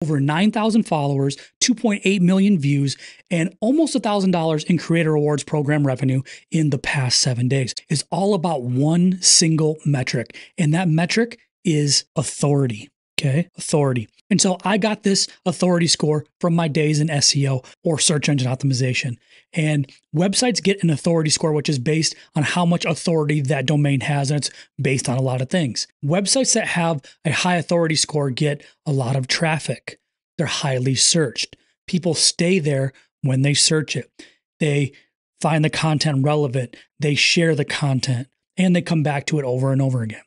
over 9,000 followers, 2.8 million views, and almost $1,000 in creator rewards program revenue in the past 7 days. It's all about one single metric, and that metric is authority. Okay, authority. And so I got this authority score from my days in SEO or search engine optimization. And websites get an authority score, which is based on how much authority that domain has. And it's based on a lot of things. Websites that have a high authority score get a lot of traffic. They're highly searched. People stay there when they search it. They find the content relevant. They share the content and they come back to it over and over again.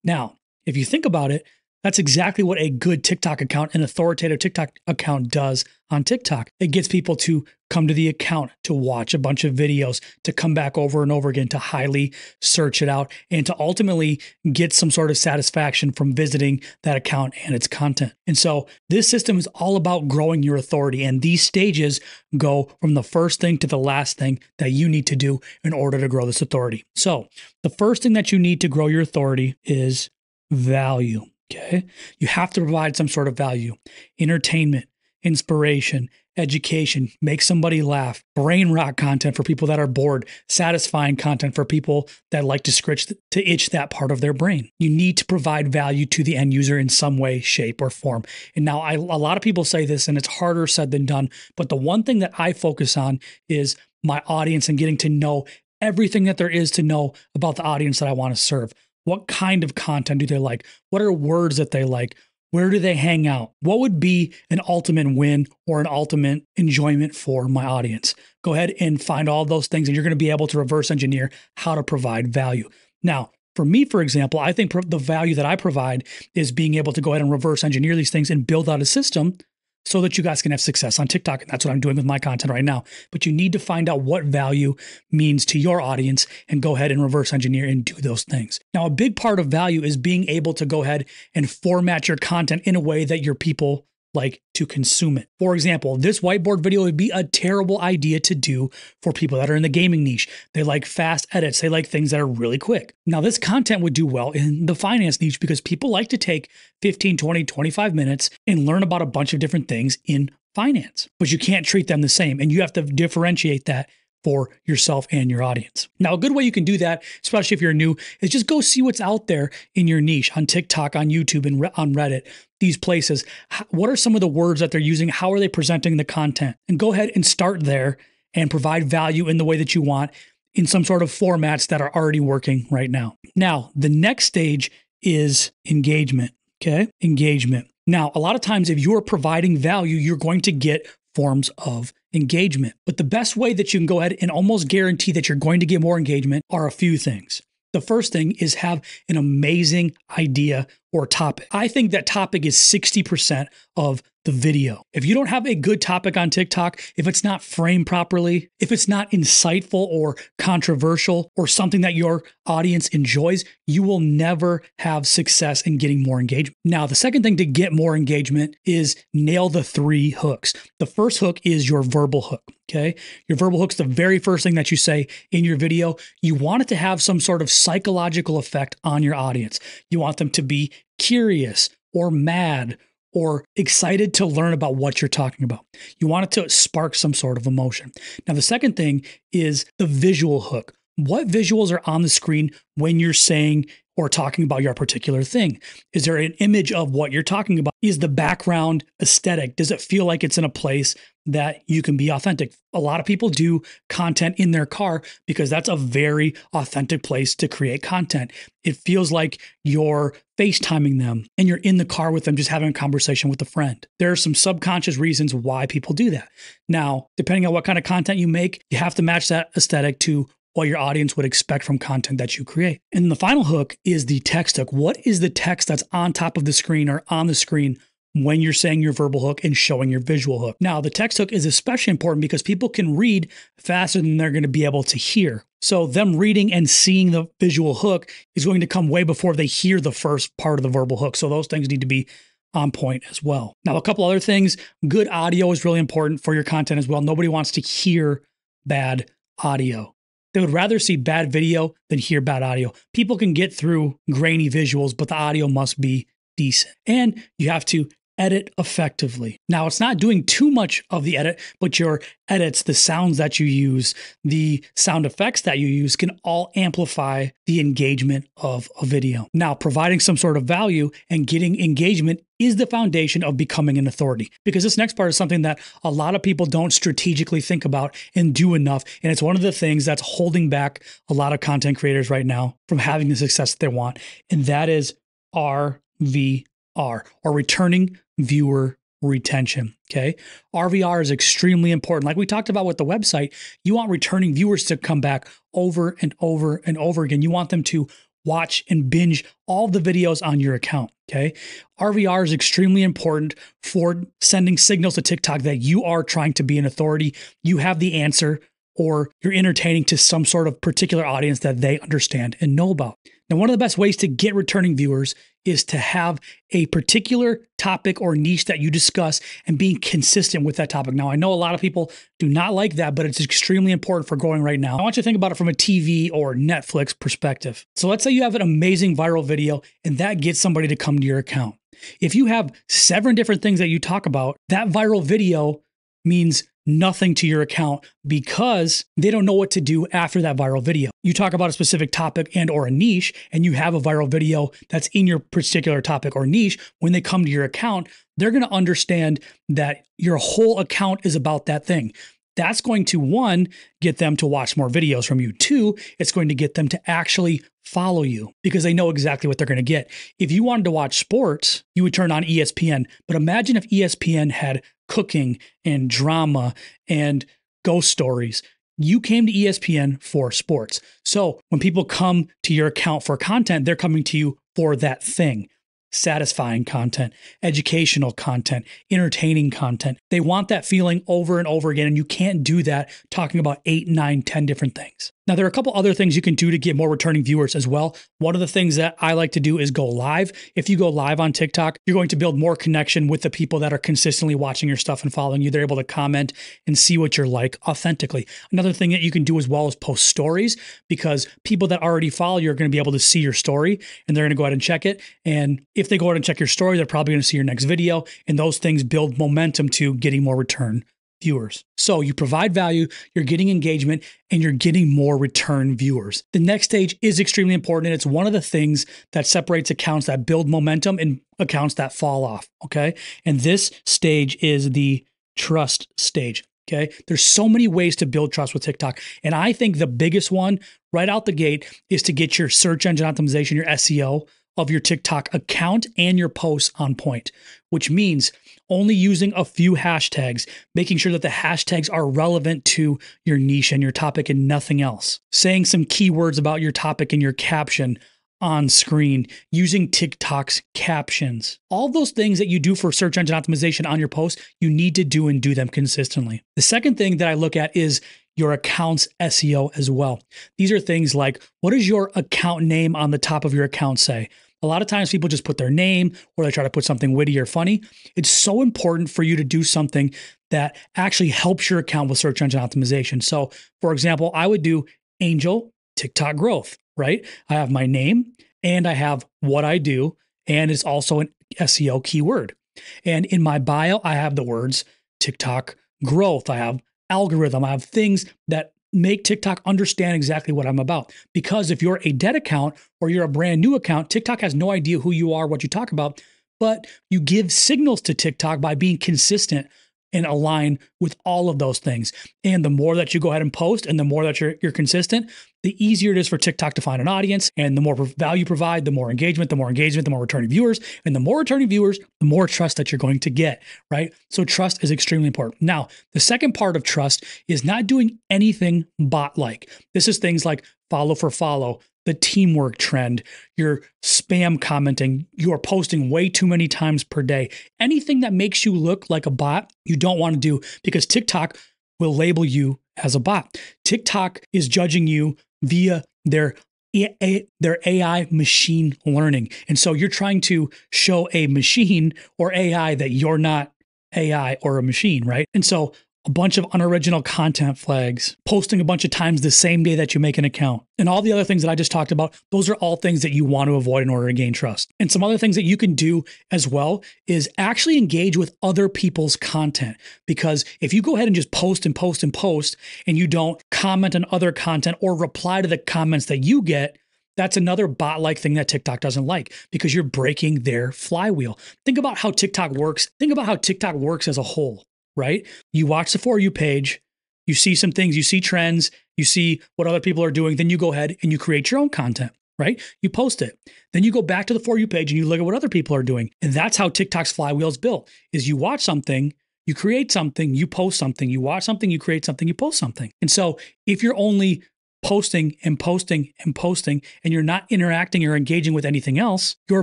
Now, if you think about it, that's exactly what a good TikTok account, an authoritative TikTok account does on TikTok. It gets people to come to the account, to watch a bunch of videos, to come back over and over again, to highly search it out, and to ultimately get some sort of satisfaction from visiting that account and its content. And so this system is all about growing your authority. And these stages go from the first thing to the last thing that you need to do in order to grow this authority. So the first thing that you need to grow your authority is value. Okay. You have to provide some sort of value, entertainment, inspiration, education, make somebody laugh, brain rot content for people that are bored, satisfying content for people that like to itch that part of their brain. You need to provide value to the end user in some way, shape, or form. And now a lot of people say this and it's harder said than done. But the one thing that I focus on is my audience and getting to know everything that there is to know about the audience that I want to serve. What kind of content do they like? What are words that they like? Where do they hang out? What would be an ultimate win or an ultimate enjoyment for my audience? Go ahead and find all those things, and you're going to be able to reverse engineer how to provide value. Now, for me, for example, I think the value that I provide is being able to go ahead and reverse engineer these things and build out a system so that you guys can have success on TikTok. And that's what I'm doing with my content right now. But you need to find out what value means to your audience and go ahead and reverse engineer and do those things. Now, a big part of value is being able to go ahead and format your content in a way that your people like to consume it. For example, this whiteboard video would be a terrible idea to do for people that are in the gaming niche. They like fast edits. They like things that are really quick. Now, this content would do well in the finance niche because people like to take 15, 20, 25 minutes and learn about a bunch of different things in finance, but you can't treat them the same. And you have to differentiate that for yourself and your audience. Now, a good way you can do that, especially if you're new, is just go see what's out there in your niche on TikTok, on YouTube, and on Reddit, these places. What are some of the words that they're using? How are they presenting the content? And go ahead and start there and provide value in the way that you want in some sort of formats that are already working right now. Now, the next stage is engagement, okay? Engagement. Now, a lot of times if you're providing value, you're going to get forms of engagement. But the best way that you can go ahead and almost guarantee that you're going to get more engagement are a few things. The first thing is have an amazing idea or topic. I think that topic is 60% of the video. If you don't have a good topic on TikTok, if it's not framed properly, if it's not insightful or controversial or something that your audience enjoys, you will never have success in getting more engagement. Now, the second thing to get more engagement is nail the 3 hooks. The first hook is your verbal hook. Okay. Your verbal hook's the very first thing that you say in your video. You want it to have some sort of psychological effect on your audience. You want them to be curious or mad or excited to learn about what you're talking about. You want it to spark some sort of emotion. Now, the second thing is the visual hook. What visuals are on the screen when you're saying or talking about your particular thing? Is there an image of what you're talking about? Is the background aesthetic? Does it feel like it's in a place that you can be authentic? A lot of people do content in their car because that's a very authentic place to create content. It feels like you're FaceTiming them and you're in the car with them, just having a conversation with a friend. There are some subconscious reasons why people do that. Now, depending on what kind of content you make, you have to match that aesthetic to what your audience would expect from content that you create. And the final hook is the text hook. What is the text that's on top of the screen or on the screen when you're saying your verbal hook and showing your visual hook? Now, the text hook is especially important because people can read faster than they're going to be able to hear. So them reading and seeing the visual hook is going to come way before they hear the first part of the verbal hook. So those things need to be on point as well. Now, a couple other things. Good audio is really important for your content as well. Nobody wants to hear bad audio. They would rather see bad video than hear bad audio. People can get through grainy visuals, but the audio must be decent. And you have to edit effectively. Now, it's not doing too much of the edit, but your edits, the sounds that you use, the sound effects that you use can all amplify the engagement of a video. Now, providing some sort of value and getting engagement is the foundation of becoming an authority, because this next part is something that a lot of people don't strategically think about and do enough. And it's one of the things that's holding back a lot of content creators right now from having the success that they want. And that is RVR, or returning viewer retention. Okay. RVR is extremely important. Like we talked about with the website, you want returning viewers to come back over and over and over again. You want them to watch and binge all the videos on your account. Okay. RVR is extremely important for sending signals to TikTok that you are trying to be an authority. You have the answer, or you're entertaining to some sort of particular audience that they understand and know about. Now, one of the best ways to get returning viewers is to have a particular topic or niche that you discuss and being consistent with that topic. Now, I know a lot of people do not like that, but it's extremely important for growing right now. I want you to think about it from a TV or Netflix perspective. So let's say you have an amazing viral video and that gets somebody to come to your account. If you have 7 different things that you talk about, that viral video means nothing to your account because they don't know what to do after that viral video. You talk about a specific topic and or a niche, and you have a viral video that's in your particular topic or niche. When they come to your account, they're going to understand that your whole account is about that thing. That's going to, 1, get them to watch more videos from you. 2, it's going to get them to actually follow you because they know exactly what they're going to get. If you wanted to watch sports, you would turn on ESPN. But imagine if ESPN had cooking and drama and ghost stories. You came to ESPN for sports. So when people come to your account for content, they're coming to you for that thing. Satisfying content, educational content, entertaining content. They want that feeling over and over again, and you can't do that talking about 8, 9, 10 different things. Now, there are a couple other things you can do to get more returning viewers as well. One of the things that I like to do is go live. If you go live on TikTok, you're going to build more connection with the people that are consistently watching your stuff and following you. They're able to comment and see what you're like authentically. Another thing that you can do as well is post stories, because people that already follow you are going to be able to see your story and they're going to go ahead and check it. And if they go ahead and check your story, they're probably going to see your next video. And those things build momentum to getting more return viewers. So you provide value, you're getting engagement, and you're getting more return viewers. The next stage is extremely important, and it's one of the things that separates accounts that build momentum and accounts that fall off, okay? And this stage is the trust stage, okay? There's so many ways to build trust with TikTok, and I think the biggest one right out the gate is to get your search engine optimization, your SEO, of your TikTok account and your posts on point, which means only using a few hashtags, making sure that the hashtags are relevant to your niche and your topic and nothing else. Saying some keywords about your topic in your caption on screen, using TikTok's captions. All those things that you do for search engine optimization on your post, you need to do and do them consistently. The second thing that I look at is your account's SEO as well. These are things like, what does your account name on the top of your account say? A lot of times people just put their name or they try to put something witty or funny. It's so important for you to do something that actually helps your account with search engine optimization. So for example, I would do Angel TikTok Growth, right? I have my name and I have what I do, and it's also an SEO keyword. And in my bio, I have the words TikTok Growth. I have algorithm. I have things that make TikTok understand exactly what I'm about. Because if you're a dead account or you're a brand new account, TikTok has no idea who you are, what you talk about, but you give signals to TikTok by being consistent and align with all of those things. And the more that you go ahead and post and the more that you're consistent, the easier it is for TikTok to find an audience. And the more value you provide, the more engagement, the more returning viewers. And the more returning viewers, the more trust that you're going to get, right? So trust is extremely important. Now, the second part of trust is not doing anything bot-like. This is things like follow for follow, the teamwork trend, your spam commenting, you are posting way too many times per day. Anything that makes you look like a bot, you don't want to do, because TikTok will label you as a bot. TikTok is judging you via their AI machine learning. And so you're trying to show a machine or AI that you're not AI or a machine, right? And so a bunch of unoriginal content flags, posting a bunch of times the same day that you make an account, and all the other things that I just talked about. Those are all things that you want to avoid in order to gain trust. And some other things that you can do as well is actually engage with other people's content. Because if you go ahead and just post and post and post, and you don't comment on other content or reply to the comments that you get, that's another bot-like thing that TikTok doesn't like, because you're breaking their flywheel. Think about how TikTok works. Think about how TikTok works as a whole, right? You watch the For You page, you see some things, you see trends, you see what other people are doing, then you go ahead and you create your own content, right? You post it. Then you go back to the For You page and you look at what other people are doing. And that's how TikTok's flywheel is built, is you watch something, you create something, you post something, you watch something, you create something, you post something. And so if you're only posting and posting and posting, and you're not interacting or engaging with anything else, you're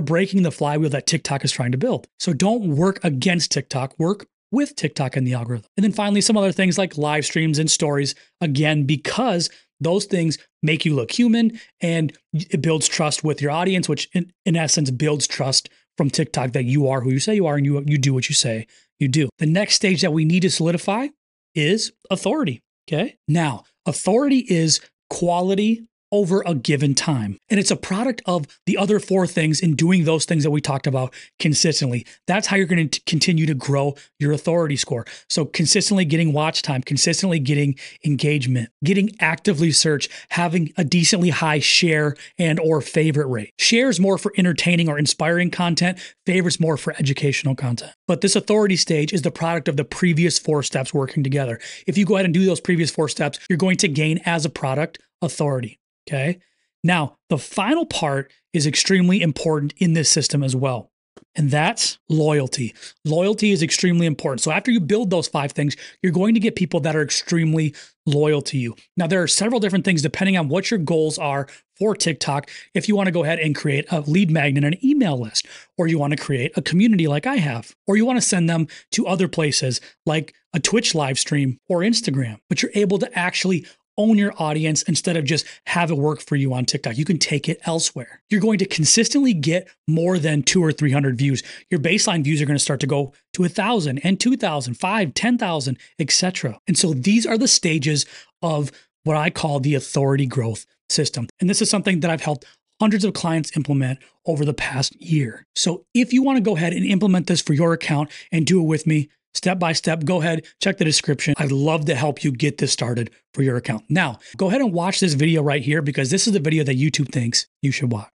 breaking the flywheel that TikTok is trying to build. So don't work against TikTok, work with TikTok and the algorithm. And then finally, some other things like live streams and stories, again, because those things make you look human and it builds trust with your audience, which in essence builds trust from TikTok that you are who you say you are and you do what you say you do. The next stage that we need to solidify is authority. Okay. Now, authority is quality over a given time. And it's a product of the other four things in doing those things that we talked about consistently. That's how you're going to continue to grow your authority score. So consistently getting watch time, consistently getting engagement, getting actively searched, having a decently high share and or favorite rate. Shares more for entertaining or inspiring content, favorites more for educational content. But this authority stage is the product of the previous four steps working together. If you go ahead and do those previous four steps, you're going to gain as a product authority. Okay. Now, the final part is extremely important in this system as well. And that's loyalty. Loyalty is extremely important. So after you build those five things, you're going to get people that are extremely loyal to you. Now, there are several different things depending on what your goals are for TikTok. If you want to go ahead and create a lead magnet and an email list, or you want to create a community like I have, or you want to send them to other places like a Twitch live stream or Instagram, but you're able to actually own your audience instead of just have it work for you on TikTok. You can take it elsewhere. You're going to consistently get more than 200 or 300 views. Your baseline views are going to start to go to 1,000 and 2,000, 5,000, 10,000, etc. And so these are the stages of what I call the authority growth system. And this is something that I've helped hundreds of clients implement over the past year. So if you want to go ahead and implement this for your account and do it with me, step by step, go ahead, check the description. I'd love to help you get this started for your account. Now, go ahead and watch this video right here because this is the video that YouTube thinks you should watch.